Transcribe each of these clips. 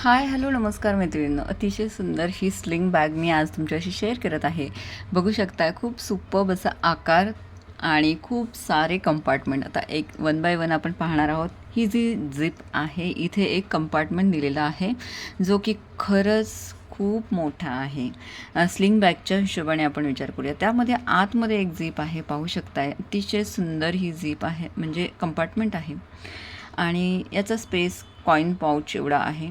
हाय, hello, नमस्कार मैत्रिणींनो. अतिशय सुंदर ही स्लिंग बॅग मी आज तुमच्याशी शेअर करत आहे. बघू शकताय खूप सुपर्ब असा आकार आणि खूप सारे कंपार्टमेंट. आता एक वन बाय वन आपण पाहणार आहोत. ही जी झिप आहे, इथे एक कंपार्टमेंट दिलेला आहे, जो की खरंच खूप मोठा आहे. स्लिंग बॅगच्या हिशोबाने आपण विचार करूया. त्यामध्ये आतमध्ये एक झिप आहे, पाहू शकताय. अतिशय सुंदर ही झिप आहे, म्हणजे कंपार्टमेंट आहे आणि याचा स्पेस कॉईन पाऊच एवढा आहे.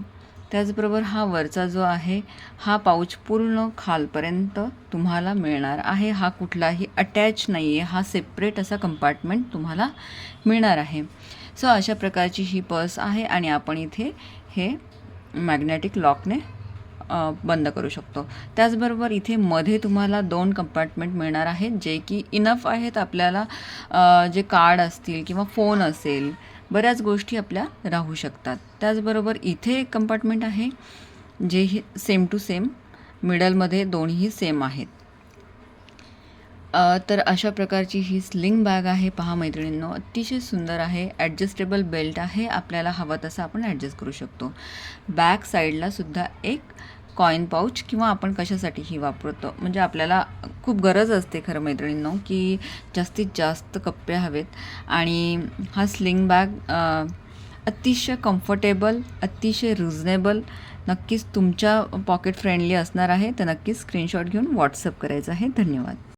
त्याचबरोबर हा वरचा जो आहे हा पाऊच पूर्ण खालपर्यंत तुम्हाला मिळणार आहे. हा कुठलाही अटॅच नाही आहे, हा सेपरेट असा कंपार्टमेंट तुम्हाला मिळणार आहे. सो अशा प्रकारची ही पर्स आहे आणि आपण इथे हे मॅग्नेटिक लॉकने बंद करू शकतो. त्याचबरोबर इथे मध्ये तुम्हाला 2 कंपार्टमेंट मिळणार आहेत, जे की इनफ आहेत आपल्याला. जे कार्ड असतील किंवा फोन असेल, बऱ्याच गोष्टी आपल्या राहू शकतात. त्याचबरोबर इथे एक कंपार्टमेंट आहे, जे सेम टू सेम मिडलमध्ये दोन्हीही सेम आहेत. तर अशा प्रकारची ही स्लिंग बॅग आहे. पहा मैत्रिणींनो, अतिशय सुंदर आहे. ॲडजस्टेबल बेल्ट आहे, आपल्याला हवं तसं आपण ॲडजस्ट करू शकतो. बॅक साईडला सुद्धा एक कॉईन पाऊच किंवा आपण कशासाठीही वापरतो, म्हणजे आपल्याला खूप गरज असते खरं मैत्रिणींनो, की जास्तीत जास्त कप्पे हवेत. आणि हा स्लिंग बॅग अतिशय कम्फर्टेबल, अतिशय रिझनेबल, नक्कीच तुमच्या पॉकेट फ्रेंडली असणार आहे. तर नक्कीच स्क्रीनशॉट घेऊन व्हॉट्सअप करायचं आहे. धन्यवाद.